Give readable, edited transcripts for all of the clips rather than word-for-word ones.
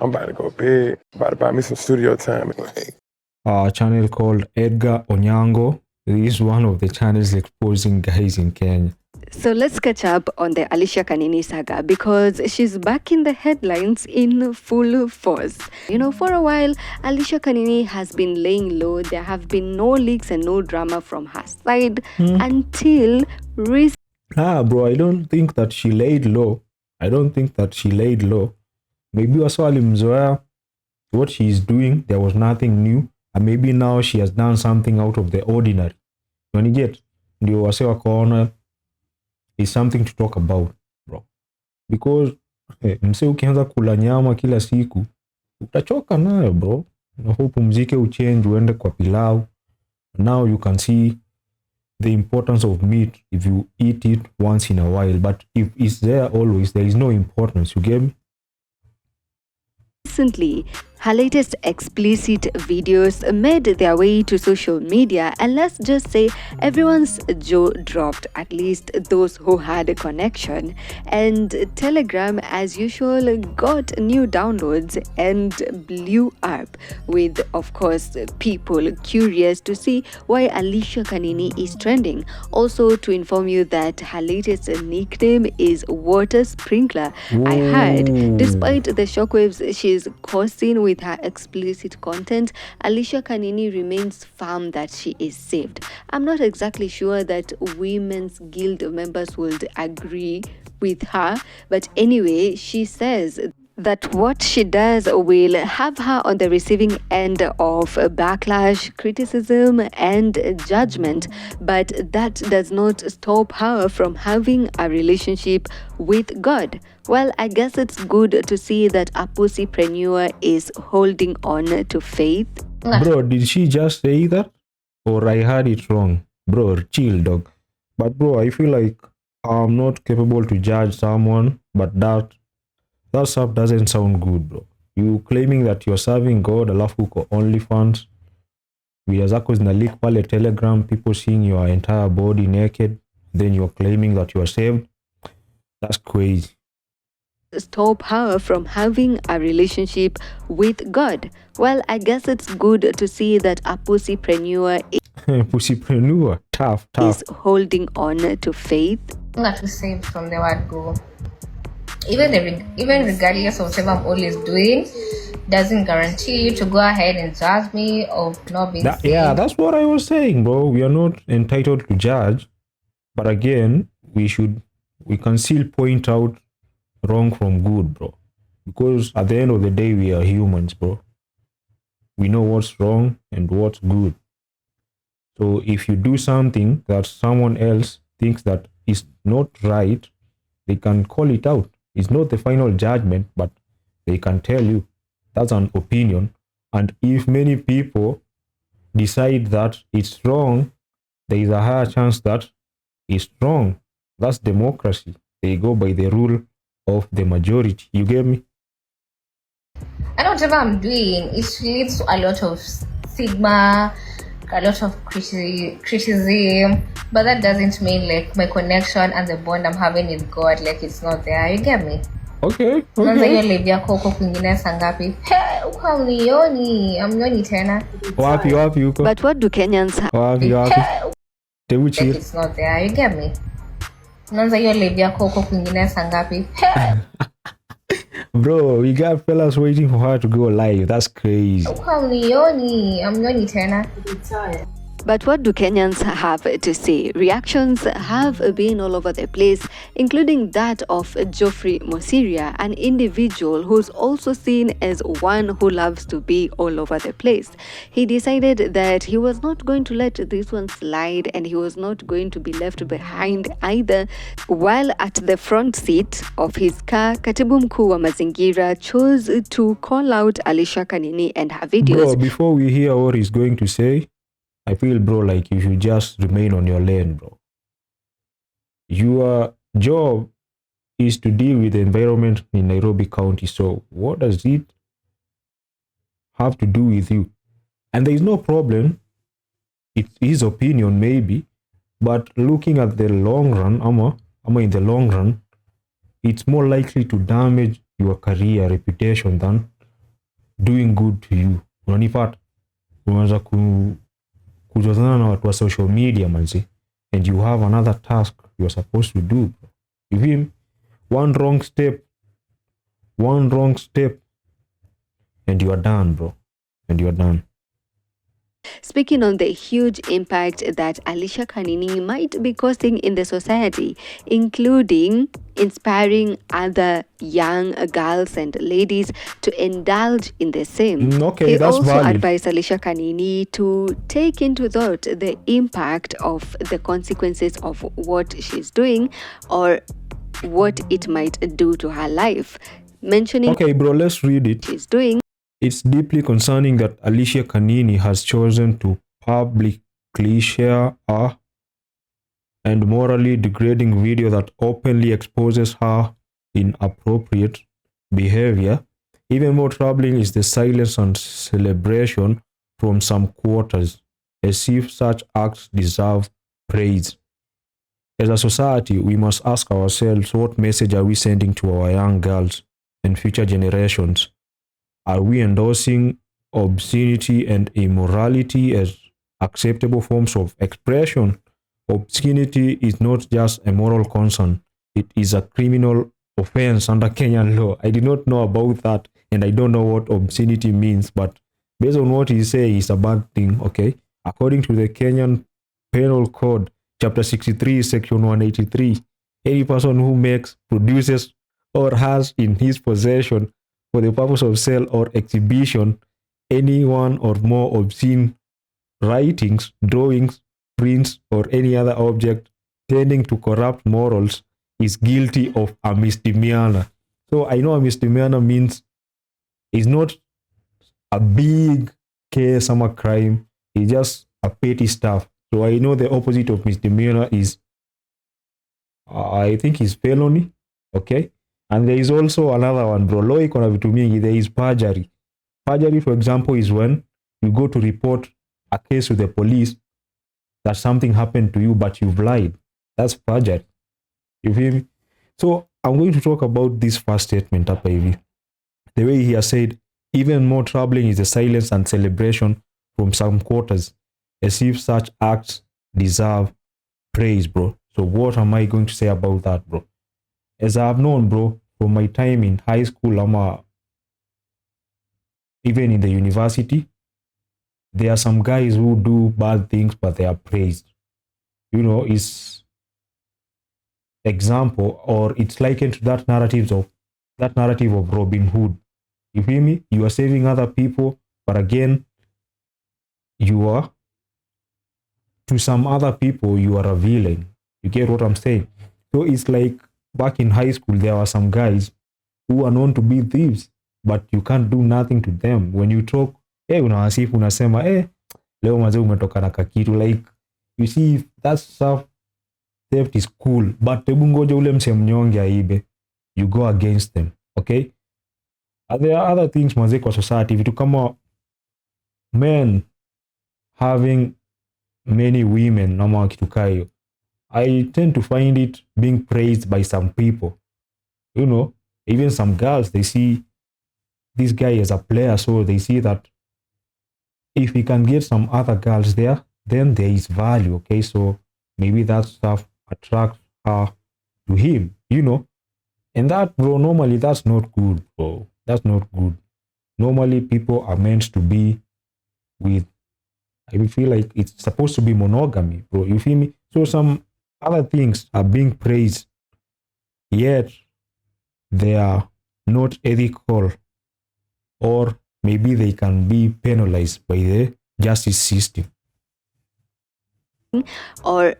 I'm about to go big. About to buy me some studio time. A channel called Edgar Onyango. This is one of the channels exposing guys in Kenya. So let's catch up on the Alicia Kanini saga because she's back in the headlines in full force. For a while, Alicia Kanini has been laying low. There have been no leaks and no drama from her side until recently. Bro, I don't think that she laid low. Maybe waswali mzoea what she's doing, there was nothing new. And maybe now she has done something out of the ordinary. When you get, ndio wase wakaona is something to talk about, bro. Because mse ukianza kula nyama kila siku, utachoka nayo, bro. Na hope mzike uchange uende kwa pilau. Now you can see the importance of meat if you eat it once in a while. But if it's there always, there is no importance. You get me? Recently, her latest explicit videos made their way to social media, and let's just say everyone's jaw dropped, at least those who had a connection. And Telegram, as usual, got new downloads and blew up with, of course, people curious to see why Alicia Kanini is trending. Also, to inform you that her latest nickname is Water Sprinkler. I heard, despite the shockwaves she's causing with her explicit content, Alicia Kanini remains firm that she is saved. I'm not exactly sure that women's guild members would agree with her, but anyway, she says that what she does will have her on the receiving end of backlash, criticism, and judgment, but that does not stop her from having a relationship with God. Well, I guess it's good to see that a pussypreneur is holding on to faith. Bro, did she just say that? Or I heard it wrong? Bro, chill, dog. But bro, I feel like I'm not capable to judge someone, but that stuff doesn't sound good, bro. You claiming that you're serving God, alafu uko Onlyfans, video zako zina leak pale Telegram, people seeing your entire body naked, then you're claiming that you're saved. That's crazy. Stop her from having a relationship with God. Well, I guess it's good to see that a pussypreneur tough is holding on to faith. Not to save from the word go. Even regardless of whatever I'm always doing, doesn't guarantee you to go ahead and judge me of not being saved. Yeah, that's what I was saying, bro. We are not entitled to judge, but again, we can still point out wrong from good, bro. Because at the end of the day, we are humans, bro. We know what's wrong and what's good. So if you do something that someone else thinks that is not right, they can call it out. It's not the final judgment, but they can tell you. That's an opinion. And if many people decide that it's wrong, there is a higher chance that it's wrong. That's democracy. They go by the rule of the majority. You get me? And whatever I'm doing, it leads to a lot of stigma, a lot of criticism, but that doesn't mean like my connection and the bond I'm having with God, like it's not there. You get me? Okay. Hiyo live yako huko kwingine sangapi? Uko amnioni tena. Wapi huko? But what do Kenyans have? Wapi? Like it's not there. You get me? Hiyo live yako huko kwingine sangapi? Bro, we got fellas waiting for her to go live. That's crazy. Uko amnioni tena. But what do Kenyans have to say? Reactions have been all over the place, including that of Geoffrey Mosiria, an individual who's also seen as one who loves to be all over the place. He decided that he was not going to let this one slide and he was not going to be left behind either. While at the front seat of his car, Katibu Mkuu wa Mazingira chose to call out Alicia Kanini and her videos. Bro, before we hear what he's going to say, I feel, bro, like you should just remain on your lane, bro. Your job is to deal with the environment in Nairobi County. So what does it have to do with you? And there is no problem. It's his opinion, maybe. But looking at the long run, in the long run, it's more likely to damage your career reputation than doing good to you. Unanipata? Unaanza kujazana na watu wa social media manzi, and you have another task you're supposed to do. You feel me? One wrong step, and you are done, bro. And you are done. Speaking on the huge impact that Alicia Kanini might be causing in the society, including inspiring other young girls and ladies to indulge in the same. Okay, he that's also valid. advised Alicia Kanini to take into thought the impact of the consequences of what she's doing or what it might do to her life. Mentioning okay, bro, let's read it. She's doing. It's deeply concerning that Alicia Kanini has chosen to publicly share a and morally degrading video that openly exposes her inappropriate behavior. Even more troubling is the silence and celebration from some quarters, as if such acts deserve praise. As a society, we must ask ourselves, what message are we sending to our young girls and future generations? Are we endorsing obscenity and immorality as acceptable forms of expression? Obscenity is not just a moral concern, it is a criminal offense under Kenyan law. I did not know about that, and I don't know what obscenity means, but based on what he says, it's a bad thing, okay? According to the Kenyan Penal Code, Chapter 63, Section 183, any person who makes, produces, or has in his possession for the purpose of sale or exhibition any one or more obscene writings, drawings, prints, or any other object tending to corrupt morals is guilty of a misdemeanor. So I know a misdemeanor means it's not a big case or a crime, it's just a petty stuff. So I know the opposite of misdemeanor is, I think, is felony, okay? And there is also another one, bro. Law iko na vitu mingi. There is perjury. Perjury, for example, is when you go to report a case with the police that something happened to you, but you've lied. That's perjury. You feel me? So I'm going to talk about this first statement up, Ivy. The way he has said, even more troubling is the silence and celebration from some quarters, as if such acts deserve praise, bro. So what am I going to say about that, bro? As I have known, bro, from my time in high school, even in the university, there are some guys who do bad things, but they are praised. You know, it's example, or it's likened to that narrative of Robin Hood. You feel me? You are saving other people, but again, you are, to some other people, you are a villain. You get what I'm saying? So it's like back in high school, there were some guys who are known to be thieves, but you can't do nothing to them. When you talk, unawasifu, unasema, leo mazee umetoka na kakitu. Like, you see, that stuff, theft is cool, but tebu ngoja ule mse mnyonge aibe, you go against them, okay? There are other things mazee kwa society, vitu kama men having many women, nama kitu kayo. I tend to find it being praised by some people. You know, even some girls, they see this guy as a player, so they see that if he can get some other girls there, then there is value, okay? So maybe that stuff attracts her to him, you know? And that, bro, normally that's not good, bro. That's not good. Normally people are meant to be with, I feel like it's supposed to be monogamy, bro. You feel me? So some other things are being praised, yet they are not ethical, or maybe they can be penalized by the justice system. Or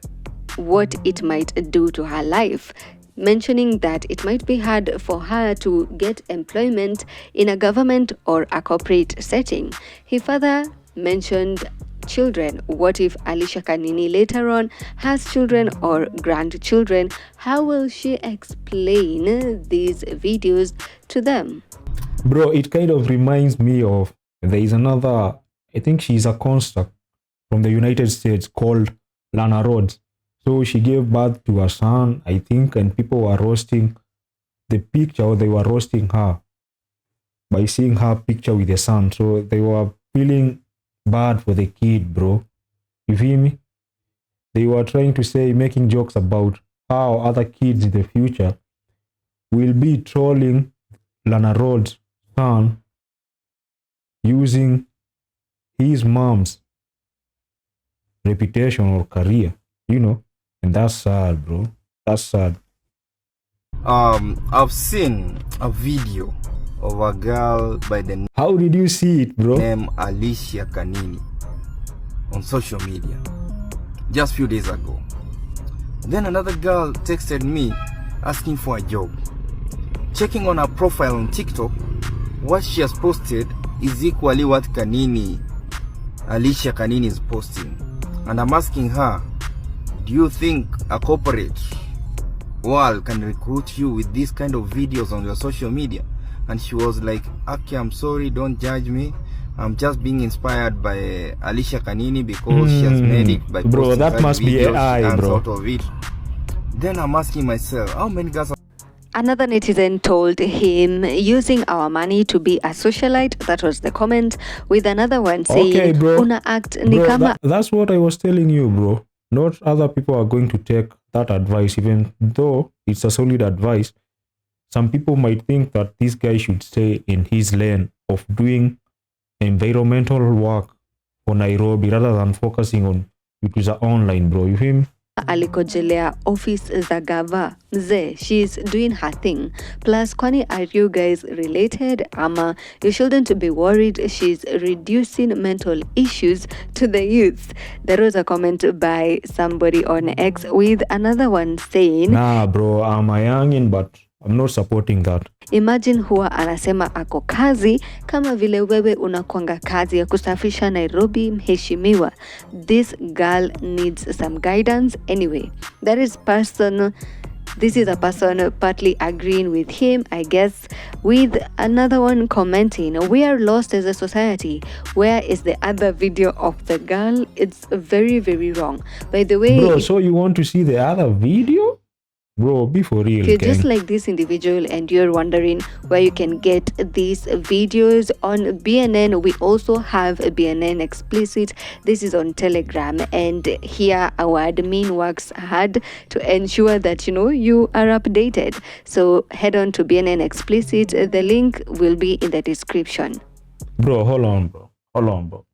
what it might do to her life, mentioning that it might be hard for her to get employment in a government or a corporate setting. He further mentioned children. What if Alicia Kanini later on has children or grandchildren? How will she explain these videos to them? Bro, it kind of reminds me of, there is another, I think she's a construct from the United States called Lana Rhodes. So she gave birth to a son, I think, and people were roasting the picture, or they were roasting her. by seeing her picture with the son. So they were feeling bad for the kid, bro. You feel me? They were trying to say, making jokes about how other kids in the future will be trolling Lana Rhodes' son using his mom's reputation or career, you know. And that's sad, bro. That's sad. I've seen a video of a girl by the How did you see it, bro? name Alicia Kanini on social media just a few days ago. Then another girl texted me asking for a job. Checking on her profile on TikTok, what she has posted is equally what Alicia Kanini is posting. And I'm asking her, do you think a corporate world can recruit you with these kind of videos on your social media? And she was like, okay, I'm sorry, don't judge me. I'm just being inspired by Alicia Kanini because she has made it by bro, posting that such must be videos, AI, she earns bro. out of it. Then I'm asking myself, how many girls Another netizen told him, using our money to be a socialite. That was the comment, with another one saying, Okay, bro. Una act ni Bro, kama. that's what I was telling you, bro. Not other people are going to take that advice, even though it's a solid advice. Some people might think that this guy should stay in his lane of doing environmental work for Nairobi rather than focusing on vitu za online, bro. You feel me? Alikojelea office za gava mzee, she's doing her thing. Plus, kwani are you guys related? Ama you shouldn't be worried, she's reducing mental issues to the youth. There was a comment by somebody on X with another one saying, Nah, bro, I'm a youngin, but I'm not supporting that. Imagine huwa anasema ako kazi kama vile wewe unakwanga kazi ya kusafisha Nairobi, mheshimiwa. This girl needs some guidance. Anyway, this is a person partly agreeing with him, I guess, with another one commenting, we are lost as a society. Where is the other video of the girl? It's very, very wrong. By the way, bro, so you want to see the other video? Bro, be for real, if you're gang. just like this individual and you're wondering where you can get these videos on BNN, we also have a BNN explicit. This is on Telegram, and here our admin works hard to ensure that you are updated. So head on to BNN explicit. The link will be in the description. Bro, hold on, bro.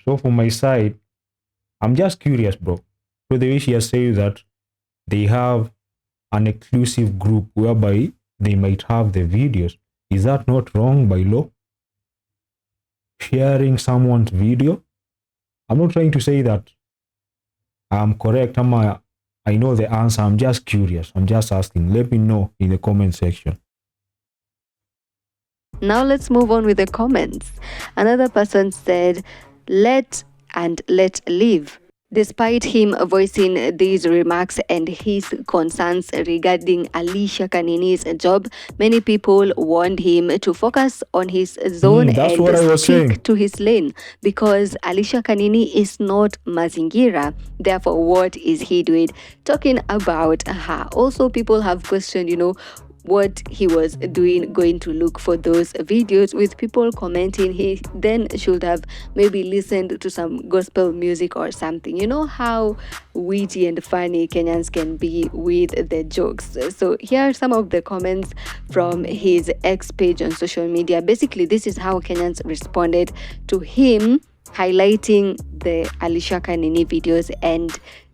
So from my side, I'm just curious, bro. So the way she has said that they have an exclusive group whereby they might have the videos. Is that not wrong by law? Sharing someone's video? I'm not trying to say that I'm correct. I know the answer. I'm just curious. I'm just asking. Let me know in the comment section. Now let's move on with the comments. Another person said, let live. Despite him voicing these remarks and his concerns regarding Alicia Kanini's job, many people warned him to focus on his zone and stick to his lane, because Alicia Kanini is not Mazingira. Therefore, what is he doing talking about her? Also, people have questioned, what he was doing, going to look for those videos, with people commenting he then should have maybe listened to some gospel music or something. You know how witty and funny Kenyans can be with the jokes. So here are some of the comments from his X page on social media. Basically, this is how Kenyans responded to him highlighting the Alicia Kanini videos and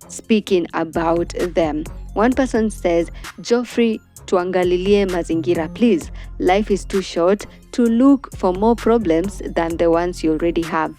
speaking about them. One person says, Geoffrey, tuangalilie mazingira please. Life is too short to look for more problems than the ones you already have.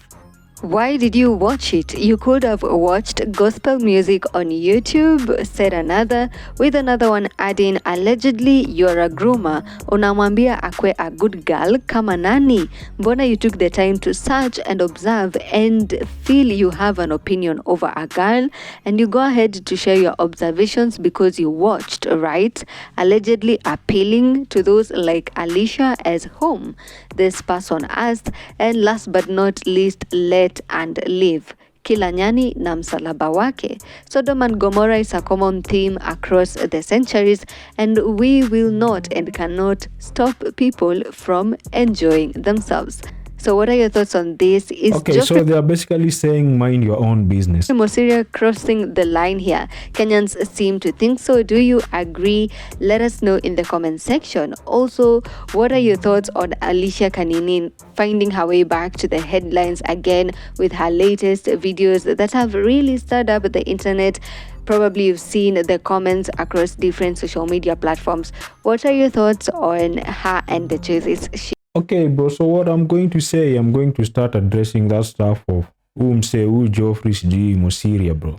Why did you watch it? You could have watched gospel music on YouTube, said another, with another one adding, allegedly you're a groomer, unamwambia akwe a good girl kama nani? Mbona you took the time to search and observe and feel you have an opinion over a girl, and you go ahead to share your observations because you watched, right? Allegedly appealing to those like Alicia as home, this person asked. And last but not least, let and live. kila nyani na msalaba wake. Sodom and Gomorrah is a common theme across the centuries, and we will not and cannot stop people from enjoying themselves. So what are your thoughts on this? Is Okay, so they are basically saying mind your own business. Mosiria crossing the line here? Kenyans seem to think so. Do you agree? Let us know in the comment section. Also, what are your thoughts on Alicia Kanini finding her way back to the headlines again with her latest videos that have really stirred up the internet? Probably you've seen the comments across different social media platforms. What are your thoughts on her and the choices she... Okay, bro, so what I'm going to say, I'm going to start addressing that stuff of Geoffrey G. Mosiria, bro.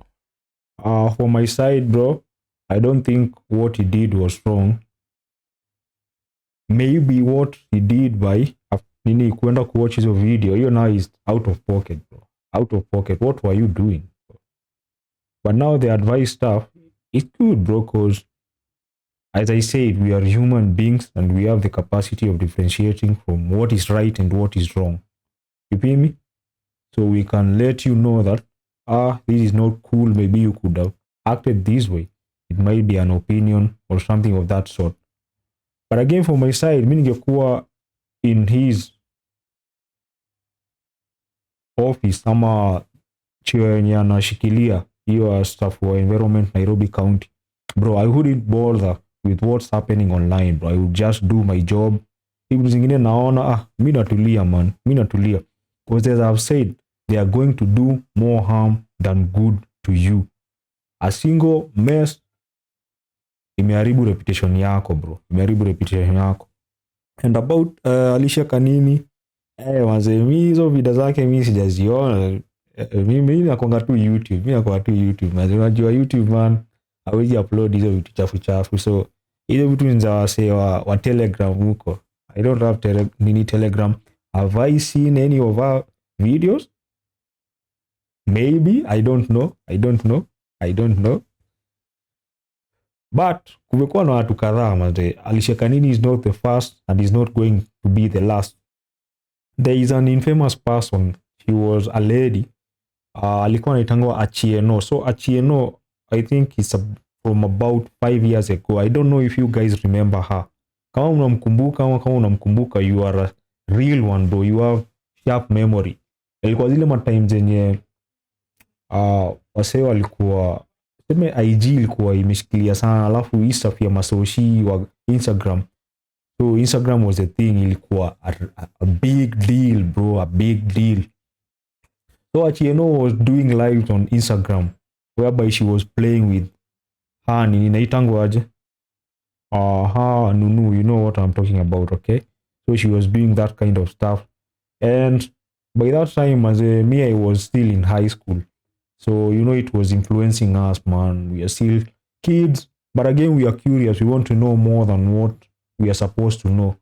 For my side, bro, I don't think what he did was wrong. Maybe what he did by nini kuenda watch his video, you know, is out of pocket, bro. Out of pocket. What were you doing? Bro? But now the advice stuff is good, bro, because as I said, we are human beings and we have the capacity of differentiating from what is right and what is wrong. You feel me? So we can let you know that, this is not cool. Maybe you could have acted this way. It might be an opinion or something of that sort. But again, from my side, mi ningekuwa in his office ama cheo yenye anashikilia hiyo stuff wa environment Nairobi County, bro, I wouldn't bother with what's happening online, bro. I would just do my job. Vitu zingine naona, mi natulia, man. Mi natulia. Because as I've said, they are going to do more harm than good to you. A single mess imeharibu reputation yako, bro. Imeharibu reputation yako. And about Alicia Kanini, mi hizo video zake mi sijaziona. Mi nakonga tu YouTube. Unajua YouTube, man, hawezi upload hizo vitu chafu. So hizo vitu ni za wasee wa Telegram huko. I don't have Telegram. Have I seen any of our videos? Maybe. I don't know. But kumekuwa na watu kadhaa, mazee. Alicia Kanini is not the first and is not going to be the last. There is an infamous person. She was a lady. Alikuwa anaitangwa Achieno. So Achieno, I think it's from about 5 years ago. I don't know if you guys remember her. Kama unamkumbuka, you are a real one, bro. You have sharp memory. Ilikuwa zile matimes zenye wasee walikuwa seme IG ilikuwa imeshikilia sana, alafu hii stuff ya masoshi wa Instagram. So Instagram was a thing, ilikuwa a big deal, bro, a big deal. So Achieno was doing lives on Instagram whereby she was playing with her inaitangwa aje? Nunu, you know what I'm talking about, okay? So she was doing that kind of stuff. And by that time, as me, I was still in high school. So, you know, it was influencing us, man. We are still kids. But again, we are curious. We want to know more than what we are supposed to know.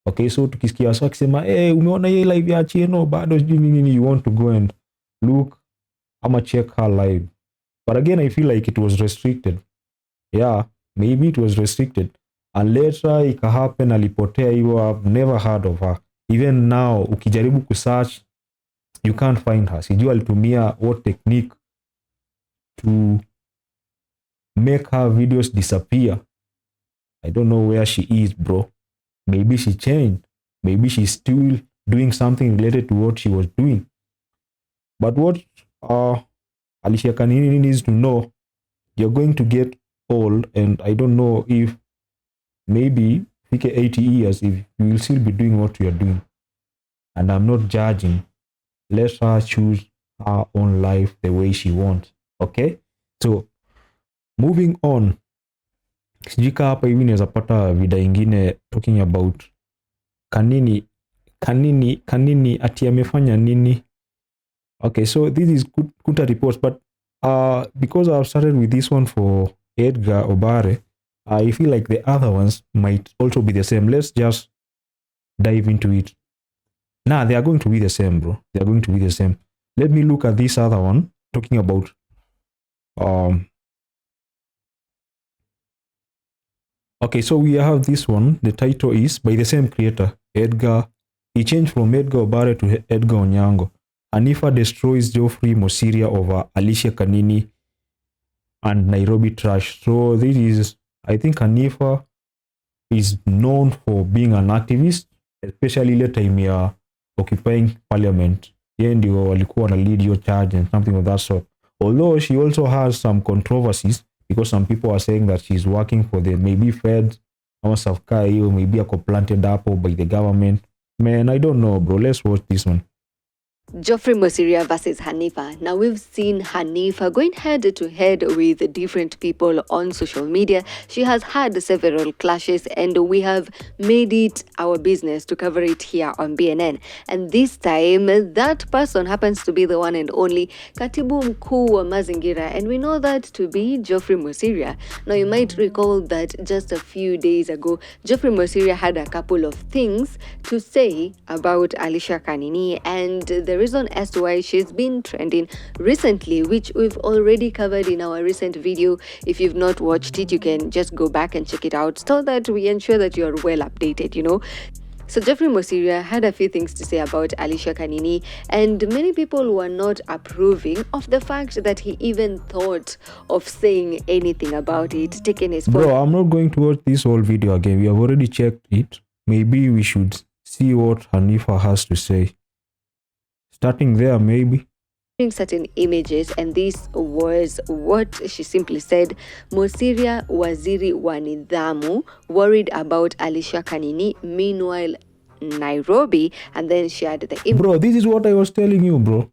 Okay, so tukisikia wasa kisema, umeona hii live ya Achieno, bado sijui nini, you want to go and look, ama check her live. But again, I feel like it was restricted. Yeah, maybe it was restricted. And later, ika happen, alipotea hiyo, I've never heard of her. Even now, ukijaribu kusearch, you can't find her. Sijui alitumia what technique to make her videos disappear. I don't know where she is, bro. Maybe she changed. Maybe she's still doing something related to what she was doing. But what Alicia Kanini needs to know, you're going to get old, and I don't know if maybe 80 years if you will still be doing what you are doing. And I'm not judging. Let her choose her own life the way she wants. Okay? So, moving on. Sijika hapa hivi naweza pata vida ingine talking about Kanini ati amefanya nini? Okay, so this is Kunta reports, but because I've started with this one for Edgar Obare, I feel like the other ones might also be the same. Let's just dive into it. Nah, they are going to be the same, bro. They are going to be the same. Let me look at this other one talking about okay, so we have this one. The title is by the same creator, Edgar. He changed from Edgar Obare to Edgar Onyango. Hanifa destroys Geoffrey Mosiria over Alicia Kanini and Nairobi trash. So this is, I think Hanifa is known for being an activist, especially ile time ya occupying parliament. Yeye ndio walikuwa na lead your charge and something of that sort. Although she also has some controversies because some people are saying that she's working for the maybe Fed or Safkai or maybe ako planted up by the government. Man, I don't know, bro. Let's watch this one. Geoffrey Mosiria versus Hanifa. Now we've seen Hanifa going head to head with different people on social media. She has had several clashes and we have made it our business to cover it here on BNN. And this time, that person happens to be the one and only Katibu Mkuu wa Mazingira, and we know that to be Geoffrey Mosiria. Now you might recall that just a few days ago, Geoffrey Mosiria had a couple of things to say about Alicia Kanini, and the reason as to why she's been trending recently, which we've already covered in our recent video. If you've not watched it, you can just go back and check it out so that we ensure that you're well updated, you know. So Geoffrey Mosiria had a few things to say about Alicia Kanini, and many people were not approving of the fact that he even thought of saying anything about it, taking his phone. Bro, I'm not going to watch this whole video again. We have already checked it. Maybe we should see what Hanifa has to say. Starting there, maybe. Certain images, and this was what she simply said. Mosiria waziri wa nidhamu worried about Alicia Kanini, meanwhile Nairobi, and then she had the image. Bro, this is what I was telling you, bro.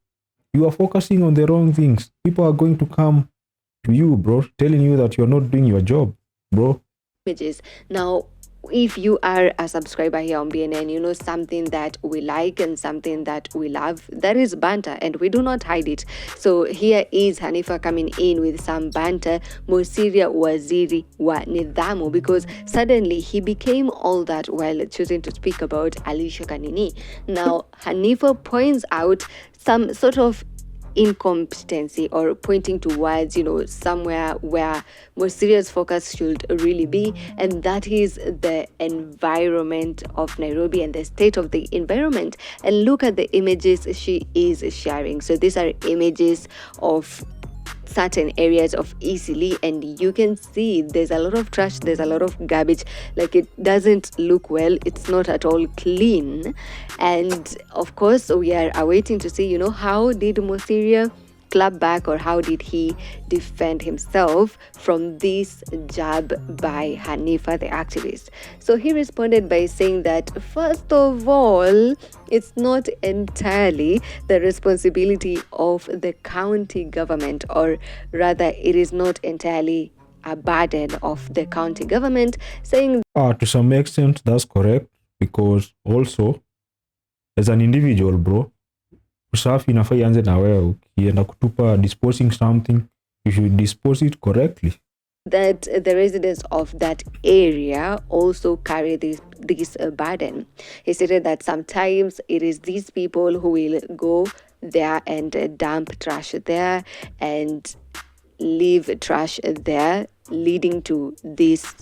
You are focusing on the wrong things. People are going to come to you, bro, telling you that you're not doing your job, bro. Images. Now, if you are a subscriber here on BNN, you know something that we like and something that we love, that is banter, and we do not hide it. So here is Hanifa coming in with some banter. Mosiria waziri wa nidhamu, because suddenly he became all that while choosing to speak about Alicia Kanini. Now Hanifa points out some sort of incompetency, or pointing towards, you know, somewhere where more serious focus should really be, and that is the environment of Nairobi and the state of the environment. And look at the images she is sharing. So these are images of certain areas of Eastleigh, and you can see there's a lot of trash, there's a lot of garbage. Like, it doesn't look well, it's not at all clean. And of course we are awaiting to see, you know, how did Mosiria clap back, or how did he defend himself from this jab by Hanifa the activist. So he responded by saying that first of all, it's not entirely the responsibility of the county government, or rather it is not entirely a burden of the county government, saying to some extent that's correct, because also as an individual, bro, usafi inafaa ianze na wewe. Ukienda kutupa disposing something, you should dispose it correctly. that the residents of that area also carry this burden. He stated that sometimes it is these people who will go there and dump trash there and leave trash there, leading to these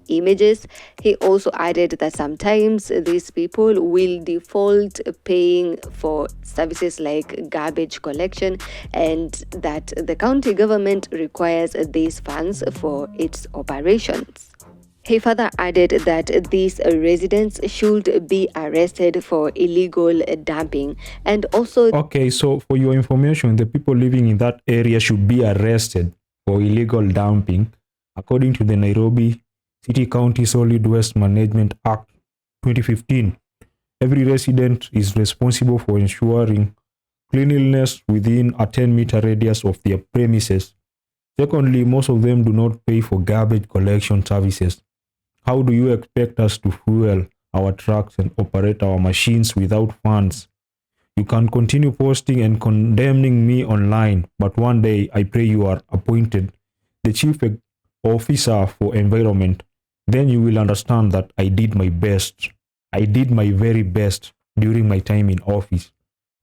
images. He also added that sometimes these people will default paying for services like garbage collection, and that the county government requires these funds for its operations. He further added that these residents should be arrested for illegal dumping, and also... Okay, so for your information, the people living in that area should be arrested for illegal dumping according to the Nairobi City County Solid Waste Management Act 2015. Every resident is responsible for ensuring cleanliness within a 10-meter radius of their premises. Secondly, most of them do not pay for garbage collection services. How do you expect us to fuel our trucks and operate our machines without funds? You can continue posting and condemning me online, but one day I pray you are appointed the chief officer for environment. Then you will understand that I did my best. I did my very best during my time in office.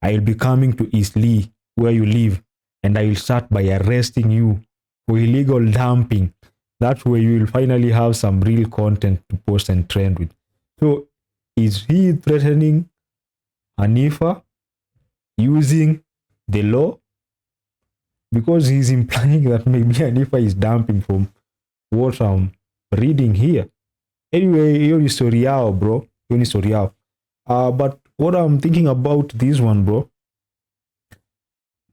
I will be coming to Eastleigh, where you live, and I will start by arresting you for illegal dumping. That way you will finally have some real content to post and trend with. So is he threatening Hanifa using the law, because he's implying that maybe Hanifa is dumping from what I'm reading here. Anyway, hiyo ni story yao bro, hiyo ni story yao. But what I'm thinking about this one bro,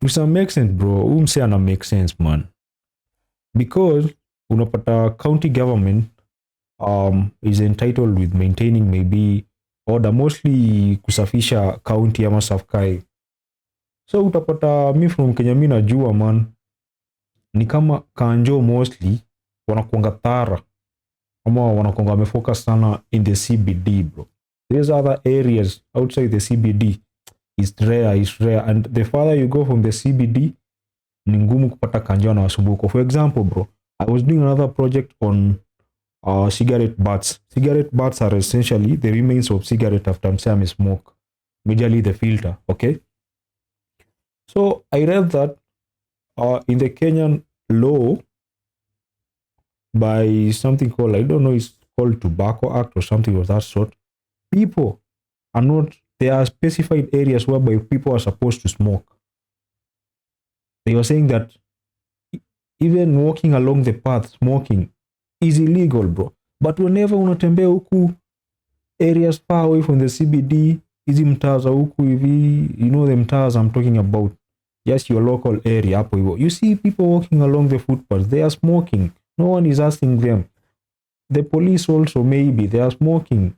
to make sense bro, umse ana make sense man, because unapata county government is entitled with maintaining maybe order, mostly kusafisha county ama safkai. So utapata mi from Kenya mi najua man, ni kama Kanjo mostly wanakuanga Thara ama wanakuanga wamefocus sana in the CBD bro. There's other areas outside the CBD is rare, and the farther you go from the CBD ni ngumu kupata Kanjo na wasumbuko. For example bro, I was doing another project on cigarette butts. Cigarette butts are essentially the remains of cigarette after msame smoke, majorly the filter, okay? So I read that in the Kenyan law, by something called, I don't know, it's called Tobacco Act or something of that sort, people are not, there are specified areas whereby people are supposed to smoke. They were saying that even walking along the path smoking is illegal bro, but whenever unatembea huku areas far away from the CBD, hizi mtaa za huku hivi, you know the mtaas I'm talking about, just your local area hapo hivyo, you see people walking along the footpaths, they are smoking, no one is asking them. The police also, maybe they are smoking,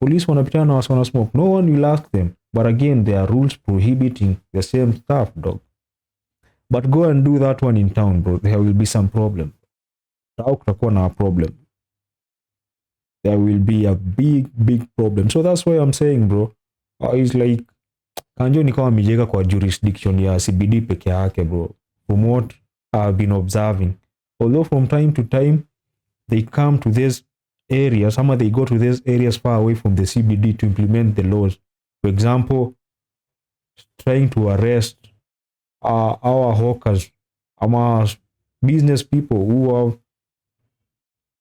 police wanapitana na watu wana smoke, no one will ask them. But again, there are rules prohibiting the same stuff dog. But go and do that one in town bro, there will be some problem. Kutakuwa na problem, there will be a big problem. So that's why I'm saying bro, it's like Kanjo ni kama mijeka kwa jurisdiction ya CBD peke yake bro, from what I've been observing. Although from time to time they come to these areas, ama they go to these areas far away from the CBD to implement the laws. For example, trying to arrest our hawkers, ama business people who have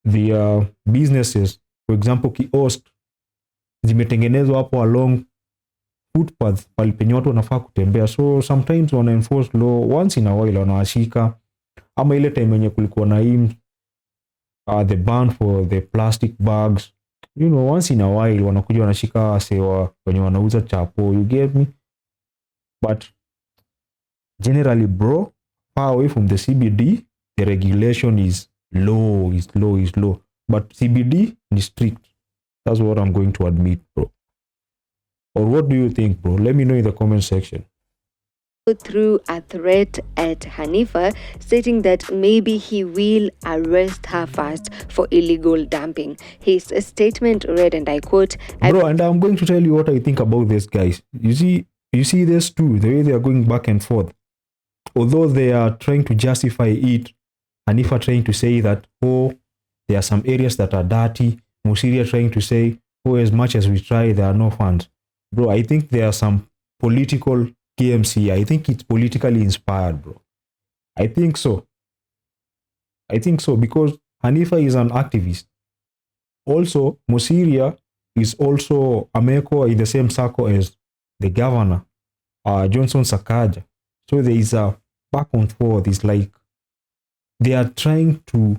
the businesses, for example kiosk zimetengenezwa hapo along footpath pale penye watu wanafaa kutembea. So sometimes wana enforce law, once in a while wanawashika, ama ile time yenye kulikuwa na him the ban for the plastic bags, you know, once in a while wanakuja wanashika wasewa wenye wanauza chapo, you get me? But generally bro, far away from the CBD the regulation is low, but CBD is strict. That's what I'm going to admit bro. Or what do you think bro? Let me know in the comment section. Through a threat at Hanifa, stating that maybe he will arrest her first for illegal dumping. His statement read, and I quote, bro, and I'm going to tell you what I think about this guys. You see this too, the way they are going back and forth. Although they are trying to justify it, Hanifa trying to say that, oh, there are some areas that are dirty, Musiria trying to say, oh, as much as we try, there are no funds. Bro, I think there are some political KMC. I think it's politically inspired, bro. I think so because Hanifa is an activist. Also, Musiria is also Ameko in the same circle as the governor, Johnson Sakaja. So there is a back and forth. It's like they are trying to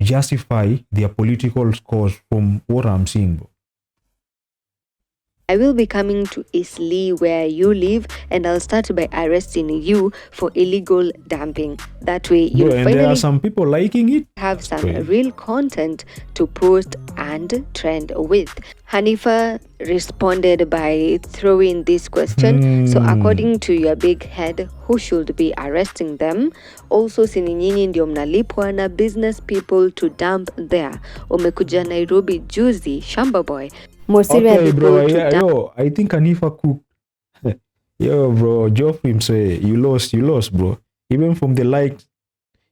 justify their political scores from what I'm seeing, bro. I will be coming to Isli where you live, and I'll start by arresting you for illegal dumping. That way you'll finally there are some people liking it. Have some real content to post and trend with. Hanifa responded by throwing this question. So according to your big head, who should be arresting them? Also, sini nyinyi ndio mnalipwa na business people to dump there. Umekuja Nairobi juzi, shamba boy. Okay, bro, I think Hanifa cooked. Yo, bro, Geoffrey say you lost, bro. Even from the likes,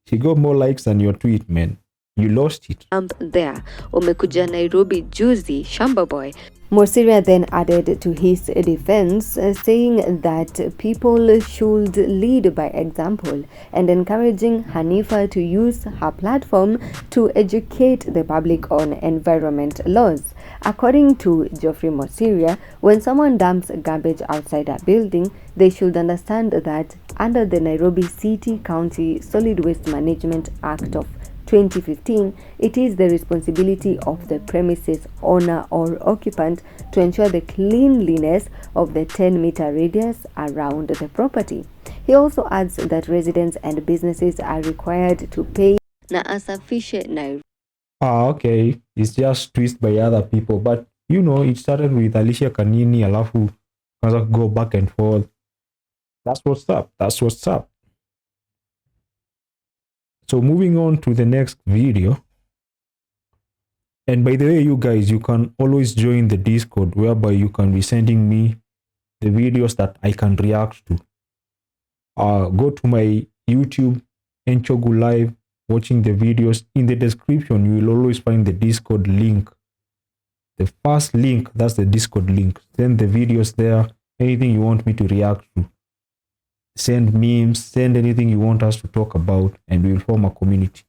he got more likes than your tweet, man. You lost it. There, umekuja Nairobi juzi, shamba boy. Mosiria then added to his defense, saying that people should lead by example and encouraging Hanifa to use her platform to educate the public on environment laws. According to Geoffrey Mosiria, when someone dumps garbage outside a building, they should understand that under the Nairobi City County Solid Waste Management Act of 2015, it is the responsibility of the premises owner or occupant to ensure the cleanliness of the 10-meter radius around the property. He also adds that residents and businesses are required to pay na asafishe Nairobi. Okay, it's just twist by other people, but you know, it started with Alicia Kanini, alafu kaza go back and forth. That's what's up. That's what's up. So moving on to the next video. And by the way, you guys, you can always join the Discord whereby you can be sending me the videos that I can react to. Go to my YouTube, Enchogu Live, watching the videos. In the description, you will always find the Discord link. The first link, that's the Discord link. Send the videos there, anything you want me to react to. Send memes, send anything you want us to talk about, and we will form a community.